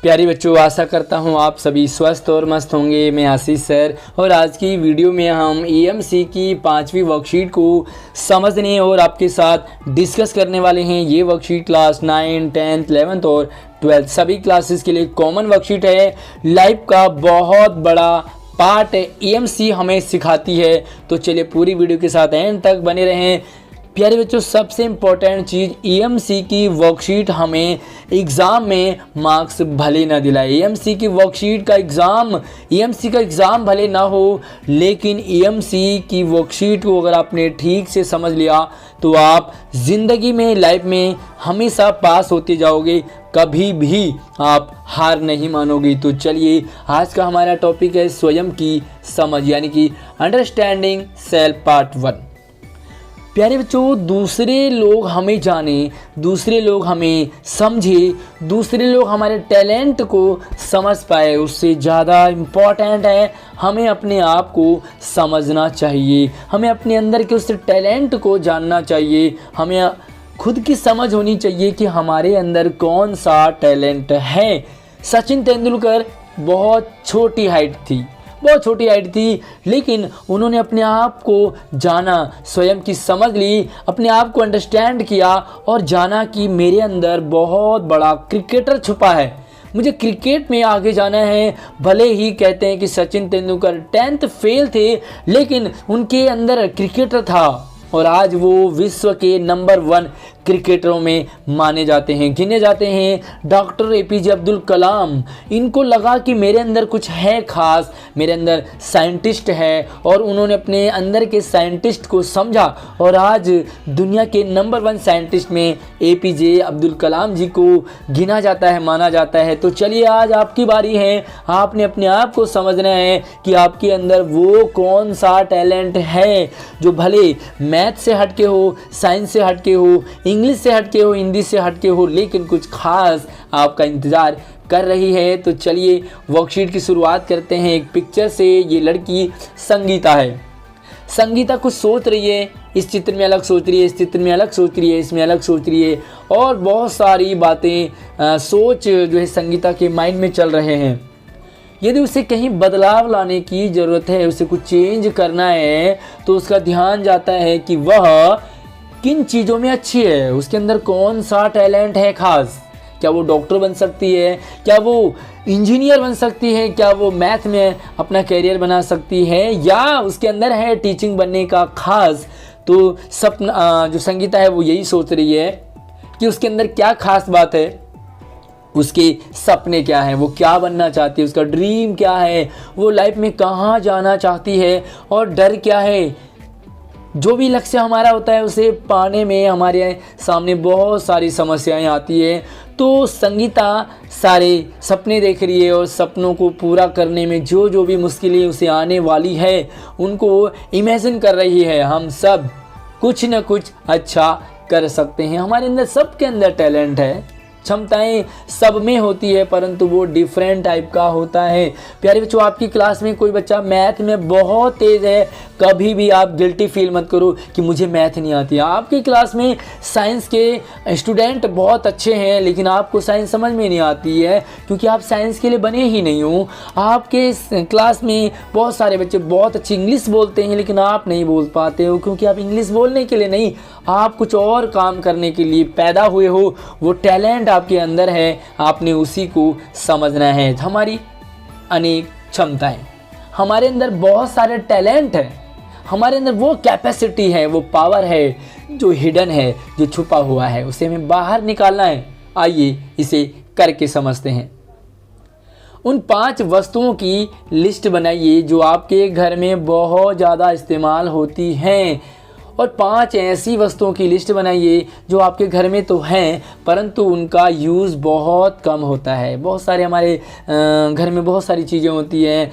प्यारे बच्चों, आशा करता हूँ आप सभी स्वस्थ और मस्त होंगे। मैं आशीष सर और आज की वीडियो में हम EMC की 5वीं वर्कशीट को समझने और आपके साथ डिस्कस करने वाले हैं। ये वर्कशीट क्लास 9, 10, 11 और 12 सभी क्लासेस के लिए कॉमन वर्कशीट है। लाइफ का बहुत बड़ा पार्ट EMC हमें सिखाती है। तो चलिए पूरी वीडियो के साथ एंड तक बने रहें। प्यारे बच्चों, सबसे इम्पोर्टेंट चीज़ EMC की वर्कशीट हमें एग्ज़ाम में मार्क्स भले ना दिलाए। EMC की वर्कशीट का EMC का एग्ज़ाम भले ना हो, लेकिन EMC की वर्कशीट को अगर आपने ठीक से समझ लिया तो आप ज़िंदगी में, लाइफ में हमेशा पास होते जाओगे, कभी भी आप हार नहीं मानोगे। तो चलिए, आज का हमारा टॉपिक है स्वयं की समझ, यानी कि अंडरस्टैंडिंग सेल्फ पार्ट 1। प्यारे बच्चों, दूसरे लोग हमें जाने, दूसरे लोग हमें समझे, दूसरे लोग हमारे टैलेंट को समझ पाए, उससे ज़्यादा इम्पॉर्टेंट है हमें अपने आप को समझना चाहिए। हमें अपने अंदर के उस टैलेंट को जानना चाहिए। हमें खुद की समझ होनी चाहिए कि हमारे अंदर कौन सा टैलेंट है। सचिन तेंदुलकर बहुत छोटी हाइट थी, लेकिन उन्होंने अपने आप को जाना, स्वयं की समझ ली, अपने आप को अंडरस्टैंड किया और जाना कि मेरे अंदर बहुत बड़ा क्रिकेटर छुपा है, मुझे क्रिकेट में आगे जाना है। भले ही कहते हैं कि सचिन तेंदुलकर 10th फेल थे, लेकिन उनके अंदर क्रिकेटर था और आज वो विश्व के नंबर 1 क्रिकेटरों में माने जाते हैं, गिने जाते हैं। डॉक्टर APJ अब्दुल कलाम, इनको लगा कि मेरे अंदर कुछ है ख़ास, मेरे अंदर साइंटिस्ट है, और उन्होंने अपने अंदर के साइंटिस्ट को समझा और आज दुनिया के नंबर 1 साइंटिस्ट में APJ अब्दुल कलाम जी को गिना जाता है, माना जाता है। तो चलिए, आज आपकी बारी है। आपने अपने आप को समझना है कि आपके अंदर वो कौन सा टैलेंट है जो भले मैथ से हटके हो, साइंस से हटके हो, इंग्लिश से हटके हो, हिंदी से हटके हो, लेकिन कुछ खास आपका इंतज़ार कर रही है। तो चलिए वर्कशीट की शुरुआत करते हैं एक पिक्चर से। ये लड़की संगीता है। संगीता कुछ सोच रही है, इस चित्र में अलग सोच रही है, इस चित्र में अलग सोच रही है, इसमें अलग सोच रही है, और बहुत सारी बातें सोच जो है संगीता के माइंड में चल रहे हैं। यदि उसे कहीं बदलाव लाने की ज़रूरत है, उसे कुछ चेंज करना है, तो उसका ध्यान जाता है कि वह किन चीज़ों में अच्छी है, उसके अंदर कौन सा टैलेंट है खास। क्या वो डॉक्टर बन सकती है, क्या वो इंजीनियर बन सकती है, क्या वो मैथ में अपना करियर बना सकती है, या उसके अंदर है टीचिंग बनने का खास। तो सपना जो संगीता है वो यही सोच रही है कि उसके अंदर क्या खास बात है, उसके सपने क्या हैं, वो क्या बनना चाहती है, उसका ड्रीम क्या है, वो लाइफ में कहाँ जाना चाहती है, और डर क्या है। जो भी लक्ष्य हमारा होता है उसे पाने में हमारे सामने बहुत सारी समस्याएं आती है। तो संगीता सारे सपने देख रही है और सपनों को पूरा करने में जो भी मुश्किलें उसे आने वाली है उनको इमेजिन कर रही है। हम सब कुछ न कुछ अच्छा कर सकते हैं। हमारे अंदर, सबके अंदर टैलेंट है, क्षमताएं सब में होती है, परंतु वो डिफरेंट टाइप का होता है। प्यारे बच्चों, आपकी क्लास में कोई बच्चा मैथ में बहुत तेज़ है, कभी भी आप गिल्टी फील मत करो कि मुझे मैथ नहीं आती। आपकी क्लास में साइंस के स्टूडेंट बहुत अच्छे हैं, लेकिन आपको साइंस समझ में नहीं आती है क्योंकि आप साइंस के लिए बने ही नहीं हो। आपके क्लास में बहुत सारे बच्चे बहुत अच्छी इंग्लिश बोलते हैं, लेकिन आप नहीं बोल पाते हो क्योंकि आप इंग्लिश बोलने के लिए नहीं, आप कुछ और काम करने के लिए पैदा हुए हो। वो टैलेंट आपके अंदर है, आपने उसी को समझना है। हमारी अनेक क्षमताएं, हमारे अंदर बहुत सारे टैलेंट है, हमारे अंदर वो कैपेसिटी है, वो पावर है जो हिडन है, जो छुपा हुआ है, उसे हमें बाहर निकालना है। आइए इसे करके समझते हैं। उन 5 वस्तुओं की लिस्ट बनाइए जो आपके घर में बहुत ज़्यादा इस्तेमाल होती हैं, और 5 ऐसी वस्तुओं की लिस्ट बनाइए जो आपके घर में तो हैं परंतु उनका यूज़ बहुत कम होता है। बहुत सारे हमारे घर में बहुत सारी चीज़ें होती हैं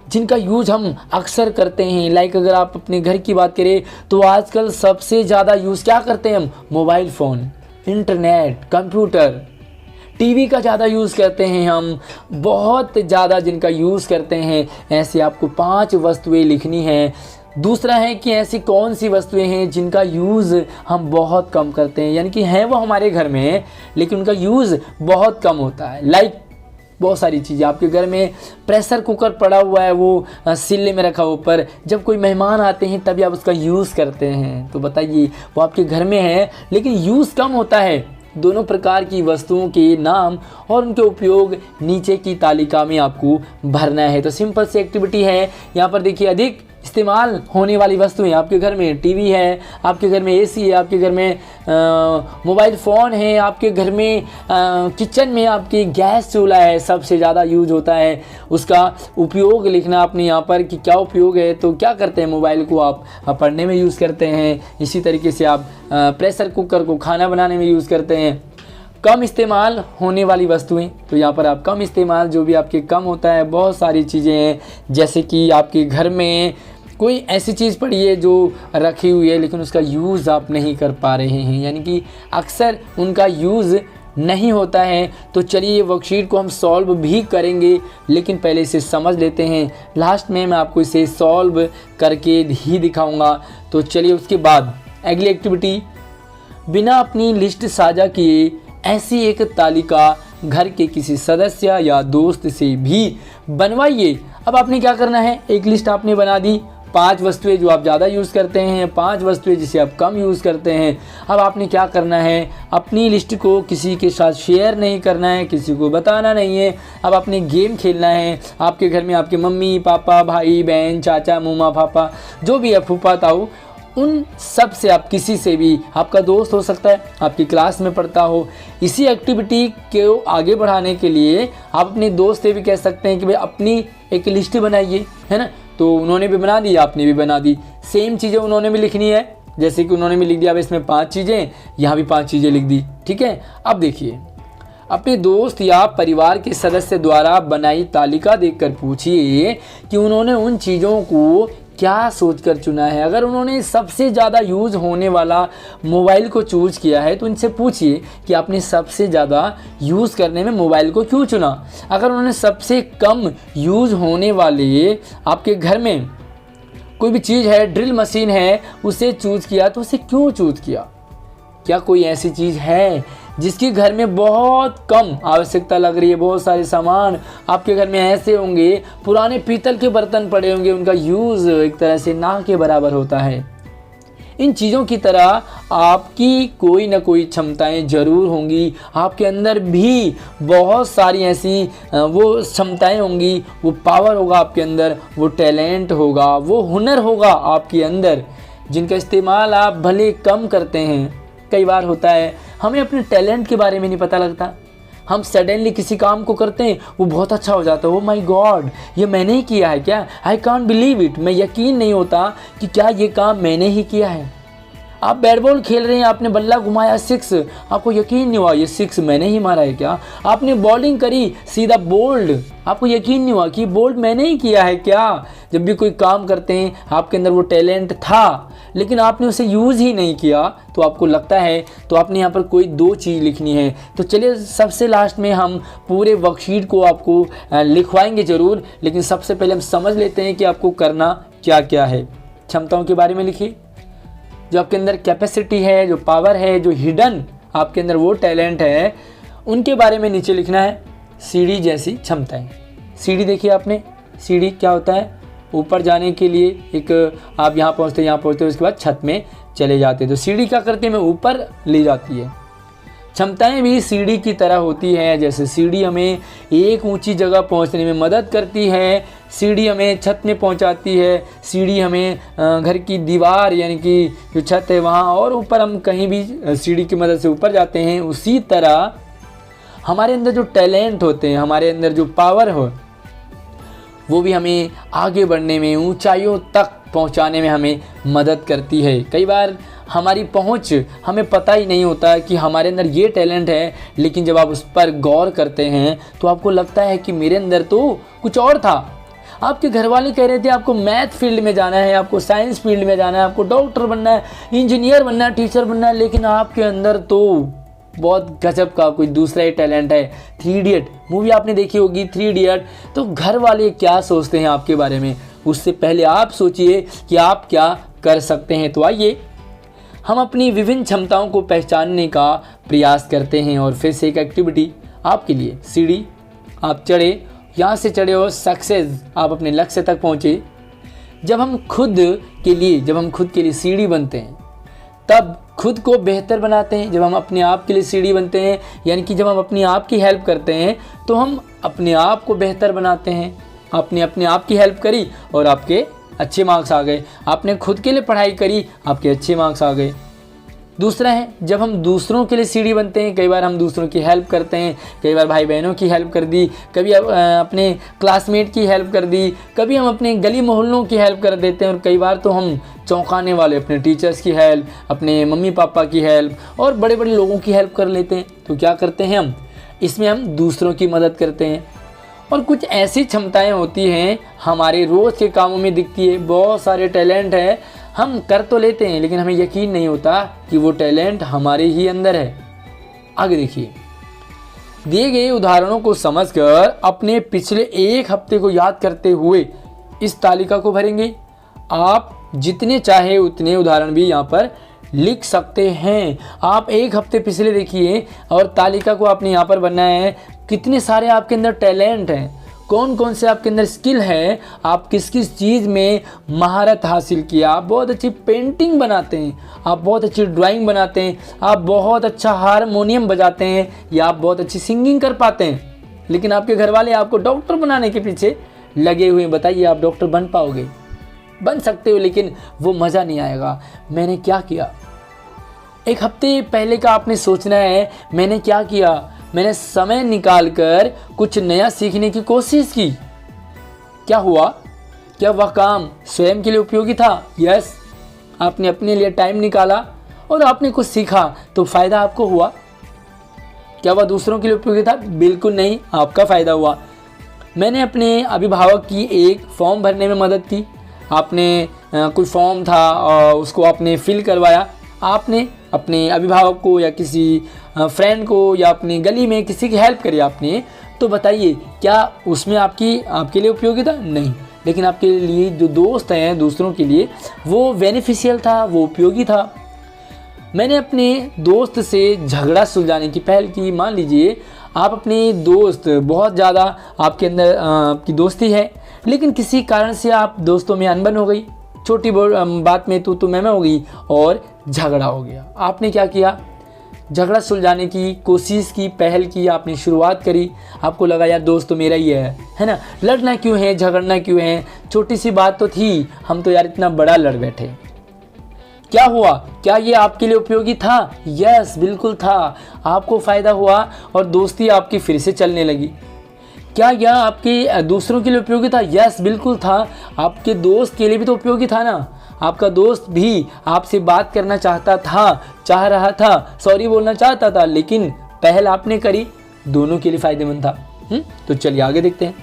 जिनका यूज़ हम अक्सर करते हैं। लाइक अगर आप अपने घर की बात करें तो आजकल सबसे ज़्यादा यूज़ क्या करते हैं हम? Mobile phone, internet, computer, TV का ज़्यादा यूज़ करते हैं हम, बहुत ज़्यादा जिनका यूज़ करते हैं। ऐसे आपको 5 वस्तुएं लिखनी हैं। दूसरा है कि ऐसी कौन सी वस्तुएं हैं जिनका यूज़ हम बहुत कम करते हैं, यानी कि हैं वो हमारे घर में लेकिन उनका यूज़ बहुत कम होता है। लाइक बहुत सारी चीज़ें। आपके घर में प्रेशर कुकर पड़ा हुआ है, वो सिले में रखा ऊपर, जब कोई मेहमान आते हैं तभी आप उसका यूज़ करते हैं। तो बताइए वो आपके घर में है लेकिन यूज़ कम होता है। दोनों प्रकार की वस्तुओं के नाम और उनके उपयोग नीचे की तालिका में आपको भरना है। तो सिंपल सी एक्टिविटी है। यहाँ पर देखिए, अधिक इस्तेमाल होने वाली वस्तुएं। आपके घर में टीवी है, आपके घर में एसी है, आपके घर में मोबाइल फ़ोन है, आपके घर में किचन में आपकी गैस चूल्हा है, सबसे ज़्यादा यूज होता है। उसका उपयोग लिखना आपने यहाँ पर कि क्या उपयोग है। तो क्या करते हैं, मोबाइल को आप पढ़ने में यूज़ करते हैं। इसी तरीके से आप प्रेशर कुकर को खाना बनाने में यूज़ करते हैं। कम इस्तेमाल होने वाली वस्तुएं, तो यहाँ पर आप कम इस्तेमाल, जो भी आपके कम होता है, बहुत सारी चीज़ें हैं। जैसे कि आपके घर में कोई ऐसी चीज़ पड़ी है जो रखी हुई है लेकिन उसका यूज़ आप नहीं कर पा रहे हैं, यानी कि अक्सर उनका यूज़ नहीं होता है। तो चलिए ये वर्कशीट को हम सॉल्व भी करेंगे, लेकिन पहले इसे समझ लेते हैं। लास्ट में मैं आपको इसे सॉल्व करके ही दिखाऊंगा। तो चलिए उसके बाद अगली एक्टिविटी, बिना अपनी लिस्ट साझा किए ऐसी एक तालिका घर के किसी सदस्य या दोस्त से भी बनवाइए। अब आपने क्या करना है, एक लिस्ट आपने बना दी, 5 वस्तुएं जो आप ज़्यादा यूज़ करते हैं, 5 वस्तुएं जिसे आप कम यूज़ करते हैं। अब आपने क्या करना है, अपनी लिस्ट को किसी के साथ शेयर नहीं करना है, किसी को बताना नहीं है। अब आपने गेम खेलना है। आपके घर में आपके मम्मी पापा, भाई बहन, चाचा मम्मा पापा, जो भी है, फूफा ताऊ, उन सब से आप किसी से भी, आपका दोस्त हो सकता है, आपकी क्लास में पढ़ता हो। इसी एक्टिविटी को आगे बढ़ाने के लिए आप अपने दोस्त से भी कह सकते हैं कि भाई अपनी एक लिस्ट बनाइए, है ना। तो उन्होंने भी बना दी, आपने भी बना दी, सेम चीज़ें उन्होंने भी लिखनी है। जैसे कि उन्होंने भी लिख दिया, अब इसमें 5 चीज़ें, यहाँ भी 5 चीज़ें लिख दी, ठीक है। अब देखिए, अपने दोस्त या परिवार के सदस्य द्वारा बनाई तालिका देखकर पूछिए कि उन्होंने उन चीज़ों को क्या सोचकर चुना है। अगर उन्होंने सबसे ज़्यादा यूज़ होने वाला मोबाइल को चूज़ किया है तो इनसे पूछिए कि आपने सबसे ज़्यादा यूज़ करने में मोबाइल को क्यों चुना। अगर उन्होंने सबसे कम यूज़ होने वाले आपके घर में कोई भी चीज़ है, ड्रिल मशीन है, उसे चूज़ किया तो उसे क्यों चूज़ किया। क्या कोई ऐसी चीज़ है जिसकी घर में बहुत कम आवश्यकता लग रही है। बहुत सारे सामान आपके घर में ऐसे होंगे, पुराने पीतल के बर्तन पड़े होंगे, उनका यूज़ एक तरह से ना के बराबर होता है। इन चीज़ों की तरह आपकी कोई ना कोई क्षमताएं ज़रूर होंगी। आपके अंदर भी बहुत सारी ऐसी वो क्षमताएं होंगी, वो पावर होगा आपके अंदर, वो टैलेंट होगा, वो हुनर होगा आपके अंदर, जिनका इस्तेमाल आप भले कम करते हैं। कई बार होता है हमें अपने टैलेंट के बारे में नहीं पता लगता, हम सडनली किसी काम को करते हैं, वो बहुत अच्छा हो जाता है। ओ माय गॉड, ये मैंने ही किया है क्या, आई कांट बिलीव इट, मैं यकीन नहीं होता कि क्या ये काम मैंने ही किया है। आप बैट बॉल खेल रहे हैं, आपने बल्ला घुमाया 6, आपको यकीन नहीं हुआ ये 6 मैंने ही मारा है क्या। आपने बॉलिंग करी सीधा बोल्ड, आपको यकीन नहीं हुआ कि बोल्ड मैंने ही किया है क्या। जब भी कोई काम करते हैं आपके अंदर वो टैलेंट था लेकिन आपने उसे यूज़ ही नहीं किया तो आपको लगता है, तो आपने यहाँ पर कोई 2 चीज़ लिखनी है। तो चलिए सबसे लास्ट में हम पूरे वर्कशीट को आपको लिखवाएंगे ज़रूर, लेकिन सबसे पहले हम समझ लेते हैं कि आपको करना क्या क्या है। क्षमताओं के बारे में लिखिए, जो आपके अंदर कैपेसिटी है, जो पावर है, जो हिडन आपके अंदर वो टैलेंट है, उनके बारे में नीचे लिखना है। सीढ़ी जैसी क्षमताएं। सीढ़ी देखिए आपने, सीढ़ी क्या होता है, ऊपर जाने के लिए एक आप यहाँ पहुँचते उसके बाद छत में चले जाते हैं। तो सीढ़ी क्या करती है, हमें ऊपर ले जाती है। क्षमताएं भी सीढ़ी की तरह होती है। जैसे सीढ़ी हमें एक ऊंची जगह पहुंचने में मदद करती है, सीढ़ी हमें छत में पहुंचाती है, सीढ़ी हमें घर की दीवार यानी कि जो छत है वहाँ और ऊपर हम कहीं भी सीढ़ी की मदद से ऊपर जाते हैं। उसी तरह हमारे अंदर जो टैलेंट होते हैं, हमारे अंदर जो पावर हो, वो भी हमें आगे बढ़ने में, ऊंचाइयों तक पहुंचाने में हमें मदद करती है। कई बार हमारी पहुंच हमें पता ही नहीं होता कि हमारे अंदर ये टैलेंट है, लेकिन जब आप उस पर गौर करते हैं तो आपको लगता है कि मेरे अंदर तो कुछ और था। आपके घर वाले कह रहे थे आपको मैथ फील्ड में जाना है, आपको साइंस फील्ड में जाना है, आपको डॉक्टर बनना है, इंजीनियर बनना है, टीचर बनना है, लेकिन आपके अंदर तो बहुत गजब का कोई दूसरा ही टैलेंट है। 3 इडियट मूवी आपने देखी होगी, 3 इडियट। तो घर वाले क्या सोचते हैं आपके बारे में, उससे पहले आप सोचिए कि आप क्या कर सकते हैं। तो आइए हम अपनी विभिन्न क्षमताओं को पहचानने का प्रयास करते हैं। और फिर से एक एक्टिविटी आपके लिए, सीढ़ी आप चढ़े, यहाँ से चढ़े और सक्सेस आप अपने लक्ष्य तक पहुँचे। जब हम खुद के लिए सीढ़ी बनते हैं तब खुद को बेहतर बनाते हैं। जब हम अपने आप के लिए सीढ़ी बनते हैं, यानी कि जब हम अपने आप की हेल्प करते हैं तो हम अपने आप को बेहतर बनाते हैं। आपने अपने आप की हेल्प करी और आपके अच्छे मार्क्स आ गए। आपने खुद के लिए पढ़ाई करी, आपके अच्छे मार्क्स आ गए। दूसरा है, जब हम दूसरों के लिए सीढ़ी बनते हैं, कई बार हम दूसरों की हेल्प करते हैं, कई बार भाई बहनों की हेल्प कर दी, कभी अपने क्लासमेट की हेल्प कर दी, कभी हम अपने गली मोहल्लों की हेल्प कर देते हैं, और कई बार तो हम चौंकाने वाले अपने टीचर्स की हेल्प, अपने मम्मी पापा की हेल्प और बड़े बड़े लोगों की हेल्प कर लेते हैं। तो क्या करते हैं हम, इसमें हम दूसरों की मदद करते हैं। और कुछ ऐसी क्षमताएं होती हैं हमारे रोज़ के कामों में दिखती है, बहुत सारे टैलेंट है, हम कर तो लेते हैं लेकिन हमें यकीन नहीं होता कि वो टैलेंट हमारे ही अंदर है। आगे देखिए, दिए गए उदाहरणों को समझकर अपने पिछले एक हफ्ते को याद करते हुए इस तालिका को भरेंगे। आप जितने चाहे उतने उदाहरण भी यहाँ पर लिख सकते हैं। आप एक हफ्ते पिछले देखिए और तालिका को आपने यहाँ पर बनना है। कितने सारे आपके अंदर टैलेंट हैं, कौन कौन से आपके अंदर स्किल है, आप किस किस चीज़ में महारत हासिल किया। आप बहुत अच्छी पेंटिंग बनाते हैं, आप बहुत अच्छी ड्राइंग बनाते हैं, आप बहुत अच्छा हारमोनियम बजाते हैं, या आप बहुत अच्छी सिंगिंग कर पाते हैं, लेकिन आपके घर वाले आपको डॉक्टर बनाने के पीछे लगे हुए हैं। बताइए, आप डॉक्टर बन पाओगे? बन सकते हो, लेकिन वो मज़ा नहीं आएगा। मैंने क्या किया, एक हफ्ते पहले का आपने सोचना है, मैंने क्या किया, मैंने समय निकालकर कुछ नया सीखने की कोशिश की। क्या हुआ? क्या वह काम स्वयं के लिए उपयोगी था? यस, आपने अपने लिए टाइम निकाला और आपने कुछ सीखा तो फ़ायदा आपको हुआ। क्या वह दूसरों के लिए उपयोगी था? बिल्कुल नहीं, आपका फ़ायदा हुआ। मैंने अपने अभिभावक की एक फॉर्म भरने में मदद की। आपने कोई फॉर्म था और उसको आपने फिल करवाया। आपने अपने अभिभावक को या किसी फ्रेंड को या अपनी गली में किसी की हेल्प करी आपने, तो बताइए क्या उसमें आपके लिए उपयोगी था? नहीं, लेकिन आपके लिए जो दोस्त हैं दूसरों के लिए वो बेनिफिशियल था, वो उपयोगी था। मैंने अपने दोस्त से झगड़ा सुलझाने की पहल की। मान लीजिए आप अपने दोस्त बहुत ज़्यादा आपके अंदर आपकी दोस्ती है, लेकिन किसी कारण से आप दोस्तों में अनबन हो गई, छोटी बात में तू मैं हो गई और झगड़ा हो गया। आपने क्या किया? झगड़ा सुलझाने की कोशिश की, पहल की, आपने शुरुआत करी। आपको लगा यार दोस्त तो मेरा ही है ना, लड़ना क्यों है, झगड़ना क्यों है, छोटी सी बात तो थी, हम तो यार इतना बड़ा लड़ बैठे। क्या हुआ? क्या ये आपके लिए उपयोगी था? यस, बिल्कुल था। आपको फ़ायदा हुआ और दोस्ती आपकी फिर से चलने लगी। क्या यह आपके दूसरों के लिए उपयोगी था? यस, बिल्कुल था। आपके दोस्त के लिए भी तो उपयोगी था ना। आपका दोस्त भी आपसे बात करना चाह रहा था, सॉरी बोलना चाहता था, लेकिन पहल आपने करी, दोनों के लिए फ़ायदेमंद था। तो चलिए आगे देखते हैं।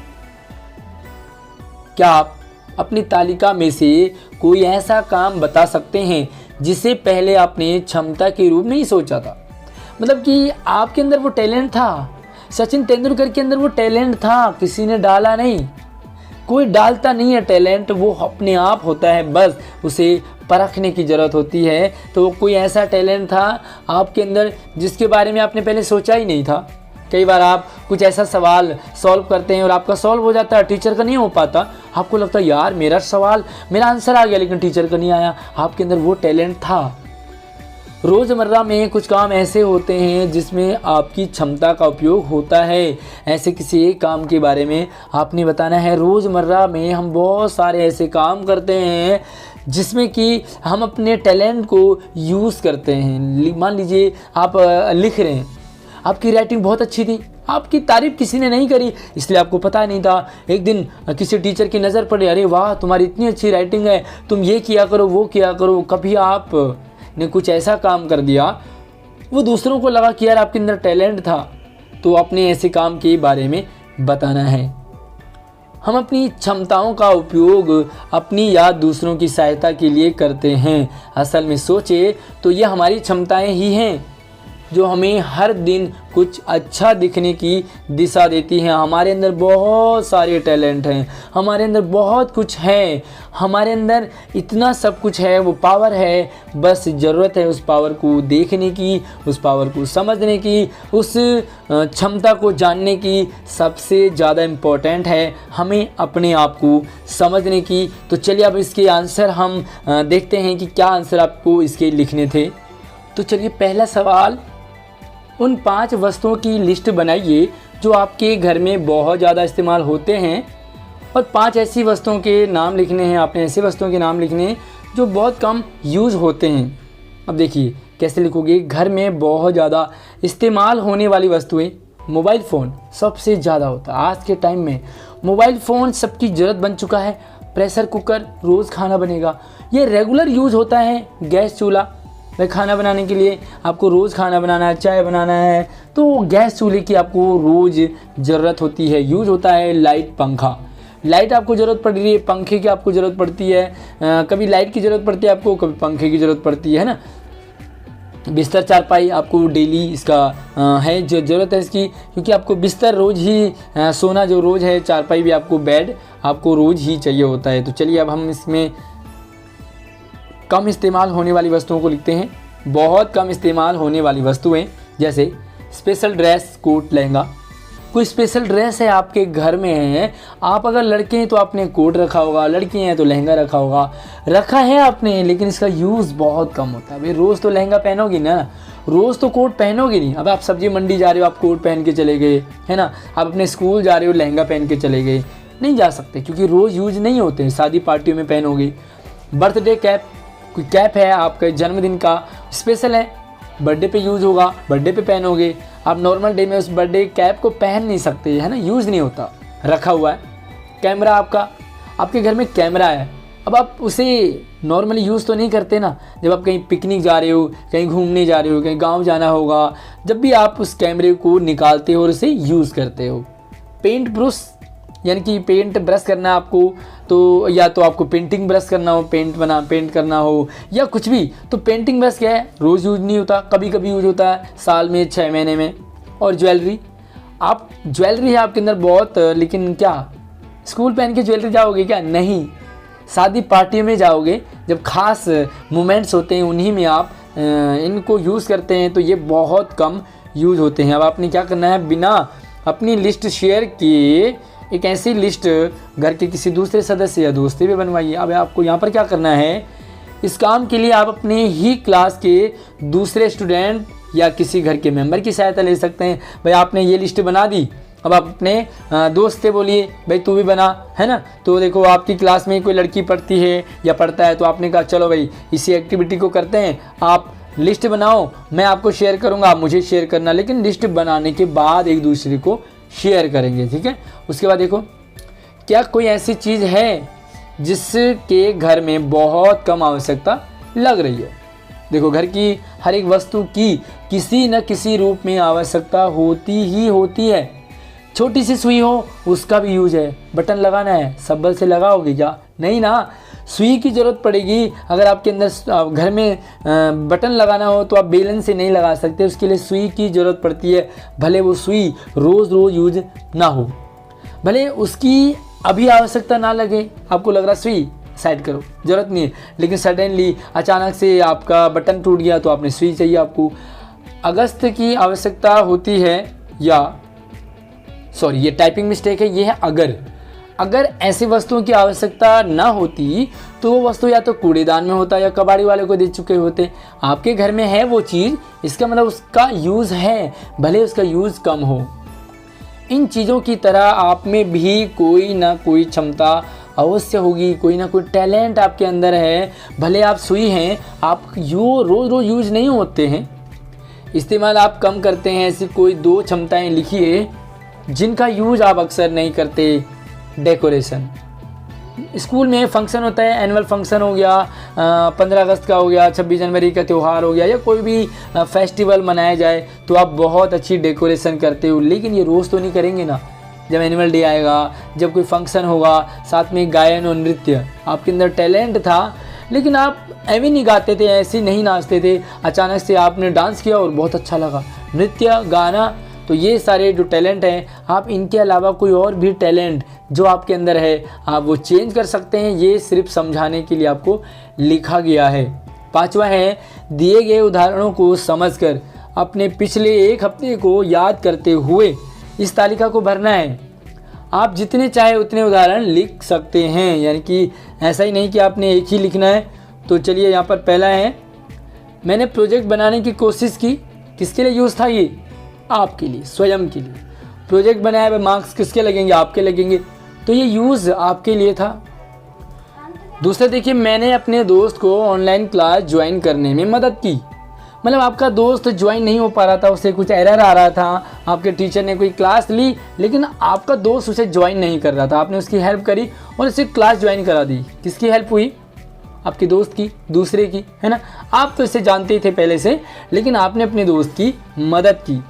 क्या आप अपनी तालिका में से कोई ऐसा काम बता सकते हैं जिसे पहले आपने क्षमता के रूप में ही सोचा था? मतलब कि आपके अंदर वो टैलेंट था, सचिन तेंदुलकर के अंदर वो टैलेंट था, किसी ने डाला नहीं। कोई डालता नहीं है टैलेंट, वो अपने आप होता है, बस उसे परखने की ज़रूरत होती है। तो कोई ऐसा टैलेंट था आपके अंदर जिसके बारे में आपने पहले सोचा ही नहीं था। कई बार आप कुछ ऐसा सवाल सॉल्व करते हैं और आपका सॉल्व हो जाता है, टीचर का नहीं हो पाता। आपको लगता है यार मेरा आंसर आ गया लेकिन टीचर का नहीं आया। आपके अंदर वो टैलेंट था। रोज़मर्रा में कुछ काम ऐसे होते हैं जिसमें आपकी क्षमता का उपयोग होता है। ऐसे किसी एक काम के बारे में आपने बताना है। रोज़मर्रा में हम बहुत सारे ऐसे काम करते हैं जिसमें कि हम अपने टैलेंट को यूज़ करते हैं। मान लीजिए आप लिख रहे हैं, आपकी राइटिंग बहुत अच्छी थी, आपकी तारीफ़ किसी ने नहीं करी, इसलिए आपको पता नहीं था। एक दिन किसी टीचर की नज़र पड़ी, अरे वाह तुम्हारी इतनी अच्छी राइटिंग है, तुम ये किया करो, वो किया करो। कभी आप ने कुछ ऐसा काम कर दिया, वो दूसरों को लगा कि यार आपके अंदर टैलेंट था, तो अपने ऐसे काम के बारे में बताना है। हम अपनी क्षमताओं का उपयोग अपनी या दूसरों की सहायता के लिए करते हैं। असल में सोचे तो ये हमारी क्षमताएं ही हैं जो हमें हर दिन कुछ अच्छा दिखने की दिशा देती हैं। हमारे अंदर बहुत सारे टैलेंट हैं, हमारे अंदर बहुत कुछ है, हमारे अंदर इतना सब कुछ है, वो पावर है। बस ज़रूरत है उस पावर को देखने की, उस पावर को समझने की, उस क्षमता को जानने की। सबसे ज़्यादा इम्पोर्टेंट है हमें अपने आप को समझने की। तो चलिए अब इसके आंसर हम देखते हैं कि क्या आंसर आपको इसके लिखने थे। तो चलिए पहला सवाल, उन 5 वस्तुओं की लिस्ट बनाइए जो आपके घर में बहुत ज़्यादा इस्तेमाल होते हैं, और 5 ऐसी वस्तुओं के नाम लिखने हैं। आपने ऐसी वस्तुओं के नाम लिखने हैं जो बहुत कम यूज़ होते हैं। अब देखिए कैसे लिखोगे। घर में बहुत ज़्यादा इस्तेमाल होने वाली वस्तुएं, मोबाइल फ़ोन सबसे ज़्यादा होता है। आज के टाइम में मोबाइल फ़ोन सबकी ज़रूरत बन चुका है। प्रेशर कुकर, रोज़ खाना बनेगा, ये रेगुलर यूज़ होता है। गैस चूल्हा, भाई खाना बनाने के लिए आपको रोज़ खाना बनाना है, चाय बनाना है, तो गैस चूल्हे की आपको रोज़ ज़रूरत होती है, यूज़ होता है। लाइट, पंखा, लाइट आपको ज़रूरत पड़ रही है, पंखे की आपको ज़रूरत पड़ती है। कभी लाइट की ज़रूरत पड़ती है आपको, कभी पंखे की ज़रूरत पड़ती है ना। बिस्तर, चारपाई आपको डेली इसका है जो ज़रूरत है इसकी, क्योंकि आपको बिस्तर रोज़ ही सोना जो रोज़ है, चारपाई भी आपको, बेड आपको रोज़ ही चाहिए होता है। तो चलिए अब हम इसमें कम इस्तेमाल होने वाली वस्तुओं को लिखते हैं। बहुत कम इस्तेमाल होने वाली वस्तुएं, जैसे स्पेशल ड्रेस, कोट, लहंगा। कोई स्पेशल ड्रेस है आपके घर में है, आप अगर लड़के हैं तो आपने कोट रखा होगा, लड़की हैं तो लहंगा रखा होगा, रखा है आपने, लेकिन इसका यूज़ बहुत कम होता है। भाई रोज़ तो लहंगा पहनोगी ना, रोज़ तो कोट पहनोगी नहीं। अब आप सब्जी मंडी जा रहे हो, आप कोट पहन के चले गए, है ना। आप अपने स्कूल जा रहे हो, लहंगा पहन के चले गए, नहीं जा सकते, क्योंकि रोज़ यूज नहीं होते हैं। शादी पार्टियों में पहनोगे। बर्थडे कैप, कोई कैप है आपके जन्मदिन का, स्पेशल है, बर्थडे पे यूज़ होगा, बर्थडे पे पहनोगे। आप नॉर्मल डे में उस बर्थडे कैप को पहन नहीं सकते, है ना, यूज़ नहीं होता, रखा हुआ है। कैमरा आपका, आपके घर में कैमरा है, अब आप उसे नॉर्मली यूज़ तो नहीं करते ना। जब आप कहीं पिकनिक जा रहे हो, कहीं घूमने जा रहे हो, कहीं गांव जाना होगा, जब भी आप उस कैमरे को निकालते हो और उसे यूज़ करते हो। पेंट ब्रश, यानी कि पेंट ब्रश करना है आपको, तो या तो आपको पेंटिंग ब्रश करना हो, पेंट करना हो, या कुछ भी, तो पेंटिंग ब्रश क्या है, रोज़ यूज नहीं होता, कभी कभी यूज होता है, साल में 6 महीने में। और ज्वेलरी, आप ज्वेलरी है आपके अंदर बहुत, लेकिन क्या स्कूल पहन के ज्वेलरी जाओगे क्या? नहीं, शादी पार्टियों में जाओगे, जब खास मोमेंट्स होते हैं उन्हीं में आप इनको यूज़ करते हैं, तो ये बहुत कम यूज़ होते हैं। अब आपने क्या करना है, बिना अपनी लिस्ट शेयर किए एक ऐसी लिस्ट घर के किसी दूसरे सदस्य या दोस्त से भी बनवाइए। अब आपको यहाँ पर क्या करना है, इस काम के लिए आप अपने ही क्लास के दूसरे स्टूडेंट या किसी घर के मेंबर की सहायता ले सकते हैं। भाई आपने ये लिस्ट बना दी, अब आप अपने दोस्त से बोलिए भाई तू भी बना, है ना। तो देखो आपकी क्लास में कोई लड़की पढ़ती है या पढ़ता है, तो आपने कहा चलो भाई इसी एक्टिविटी को करते हैं, आप लिस्ट बनाओ, मैं आपको शेयर करूँगा, आप मुझे शेयर करना, लेकिन लिस्ट बनाने के बाद एक दूसरे को शेयर करेंगे, ठीक है। उसके बाद देखो, क्या कोई ऐसी चीज़ है जिसके घर में बहुत कम आवश्यकता लग रही है। देखो घर की हर एक वस्तु की किसी न किसी रूप में आवश्यकता होती ही होती है। छोटी सी सुई हो उसका भी यूज है, बटन लगाना है, सब्बल से लगाओगे क्या? नहीं ना, सुई की ज़रूरत पड़ेगी। अगर आपके अंदर घर में बटन लगाना हो तो आप बेलन से नहीं लगा सकते, उसके लिए सुई की ज़रूरत पड़ती है। भले वो सुई रोज़ रोज़ यूज ना हो, भले उसकी अभी आवश्यकता ना लगे, आपको लग रहा सुई साइड करो, ज़रूरत नहीं है, लेकिन सडनली अचानक से आपका बटन टूट गया तो आपने सुई चाहिए आपको। अगस्त की आवश्यकता होती है, या सॉरी ये टाइपिंग मिस्टेक है, ये है अगर ऐसी वस्तुओं की आवश्यकता ना होती तो वो वस्तु या तो कूड़ेदान में होता या कबाड़ी वाले को दे चुके होते। आपके घर में है वो चीज़, इसका मतलब उसका यूज़ है, भले उसका यूज़ कम हो। इन चीज़ों की तरह आप में भी कोई ना कोई क्षमता अवश्य होगी, कोई ना कोई टैलेंट आपके अंदर है। भले आप सुई हैं, आप रोज़ रोज़ यूज नहीं होते हैं, इस्तेमाल आप कम करते हैं। ऐसी कोई 2 क्षमताएं लिखिए जिनका यूज आप अक्सर नहीं करते। डेकोरेशन, स्कूल में फंक्शन होता है, एनुअल फंक्शन हो गया, 15 अगस्त का हो गया, 26 जनवरी का त्यौहार हो गया, या कोई भी फेस्टिवल मनाया जाए तो आप बहुत अच्छी डेकोरेशन करते हो, लेकिन ये रोज़ तो नहीं करेंगे ना। जब एनुअल डे आएगा, जब कोई फंक्शन होगा, साथ में गायन और नृत्य, आपके अंदर टैलेंट था लेकिन आप ऐसे नहीं गाते थे, ऐसे नहीं नाचते थे, अचानक से आपने डांस किया और बहुत अच्छा लगा। नृत्य, गाना तो ये सारे जो टैलेंट हैं, आप इनके अलावा कोई और भी टैलेंट जो आपके अंदर है आप वो चेंज कर सकते हैं। ये सिर्फ समझाने के लिए आपको लिखा गया है। 5वां है, दिए गए उदाहरणों को समझकर अपने पिछले एक हफ्ते को याद करते हुए इस तालिका को भरना है। आप जितने चाहे उतने उदाहरण लिख सकते हैं, यानी कि ऐसा ही नहीं कि आपने एक ही लिखना है। तो चलिए यहाँ पर पहला है, मैंने प्रोजेक्ट बनाने की कोशिश की। किसके लिए यूज़ था ये? आपके लिए, स्वयं के लिए। प्रोजेक्ट बनाया है, मार्क्स किसके लगेंगे? आपके लगेंगे। तो ये यूज़ आपके लिए था। दूसरा देखिए, मैंने अपने दोस्त को ऑनलाइन क्लास ज्वाइन करने में मदद की। मतलब आपका दोस्त ज्वाइन नहीं हो पा रहा था, उसे कुछ एरर आ रहा था, आपके टीचर ने कोई क्लास ली लेकिन आपका दोस्त उसे ज्वाइन नहीं कर रहा था, आपने उसकी हेल्प करी और उसे क्लास ज्वाइन करा दी। किसकी हेल्प हुई? आपके दोस्त की, दूसरे की, है ना। आप तो इसे जानते ही थे पहले से, लेकिन आपने अपने दोस्त की मदद की।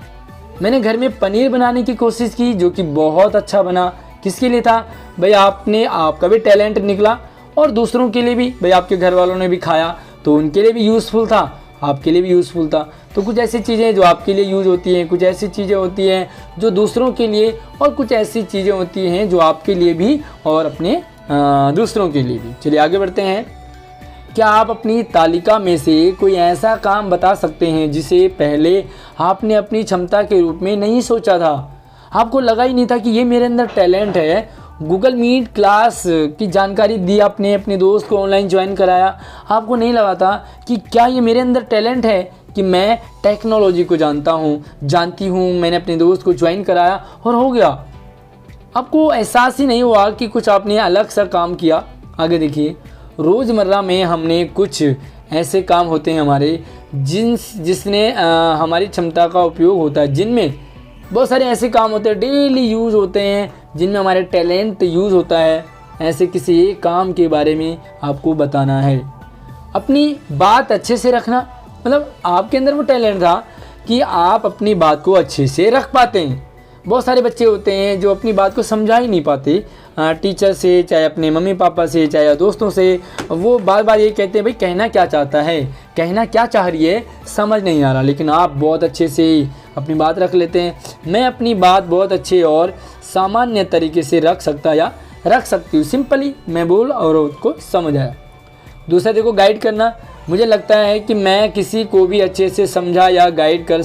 मैंने घर में पनीर बनाने की कोशिश की जो कि बहुत अच्छा बना। किसके लिए था? भाई आपका भी टैलेंट निकला और दूसरों के लिए भी, भाई आपके घर वालों ने भी खाया तो उनके लिए भी यूज़फुल था, आपके लिए भी यूज़फुल था। तो कुछ ऐसी चीज़ें जो आपके लिए यूज़ होती हैं, कुछ ऐसी चीज़ें होती हैं जो दूसरों के लिए, और कुछ ऐसी चीज़ें होती हैं जो आपके लिए भी और अपने दूसरों के लिए भी। चलिए आगे बढ़ते हैं। क्या आप अपनी तालिका में से कोई ऐसा काम बता सकते हैं जिसे पहले आपने अपनी क्षमता के रूप में नहीं सोचा था? आपको लगा ही नहीं था कि ये मेरे अंदर टैलेंट है। गूगल मीट क्लास की जानकारी दी आपने, अपने दोस्त को ऑनलाइन ज्वाइन कराया, आपको नहीं लगा था कि क्या ये मेरे अंदर टैलेंट है कि मैं टेक्नोलॉजी को जानती हूँ। मैंने अपने दोस्त को ज्वाइन कराया और हो गया। आपको एहसास ही नहीं हुआ कि कुछ आपने अलग सा काम किया। आगे देखिए, रोज़मर्रा में हमने कुछ ऐसे काम होते हैं हमारे जिसने हमारी क्षमता का उपयोग होता है, जिनमें बहुत सारे ऐसे काम होते हैं डेली यूज़ होते हैं जिनमें हमारे टैलेंट यूज़ होता है। ऐसे किसी एक काम के बारे में आपको बताना है। अपनी बात अच्छे से रखना, मतलब आपके अंदर वो टैलेंट था कि आप अपनी बात को अच्छे से रख पाते हैं। बहुत सारे बच्चे होते हैं जो अपनी बात को समझा ही नहीं पाते, टीचर से, चाहे अपने मम्मी पापा से, चाहे दोस्तों से। वो बार बार ये कहते हैं भाई कहना क्या चाहता है, कहना क्या चाह रही है, समझ नहीं आ रहा। लेकिन आप बहुत अच्छे से अपनी बात रख लेते हैं। मैं अपनी बात बहुत अच्छे और सामान्य तरीके से रख सकती हूँ। सिंपली मैं बोल और उसको समझ आया। दूसरा देखो, गाइड करना। मुझे लगता है कि मैं किसी को भी अच्छे से समझा या गाइड कर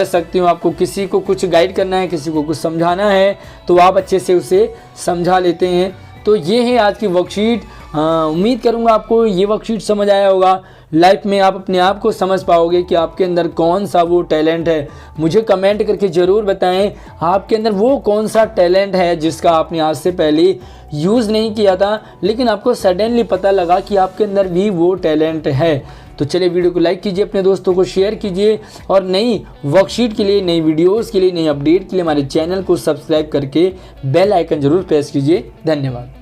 सकती हूँ। आपको किसी को कुछ गाइड करना है, किसी को कुछ समझाना है तो आप अच्छे से उसे समझा लेते हैं। तो ये है आज की वर्कशीट। उम्मीद करूँगा आपको ये वर्कशीट समझ आया होगा। लाइफ में आप अपने आप को समझ पाओगे कि आपके अंदर कौन सा वो टैलेंट है। मुझे कमेंट करके ज़रूर बताएं आपके अंदर वो कौन सा टैलेंट है जिसका आपने आज से पहले यूज़ नहीं किया था, लेकिन आपको सडनली पता लगा कि आपके अंदर भी वो टैलेंट है। तो चलिए वीडियो को लाइक कीजिए, अपने दोस्तों को शेयर कीजिए और नई वर्कशीट के लिए, नई वीडियोज़ के लिए, नई अपडेट के लिए हमारे चैनल को सब्सक्राइब करके बेल आइकन ज़रूर प्रेस कीजिए। धन्यवाद।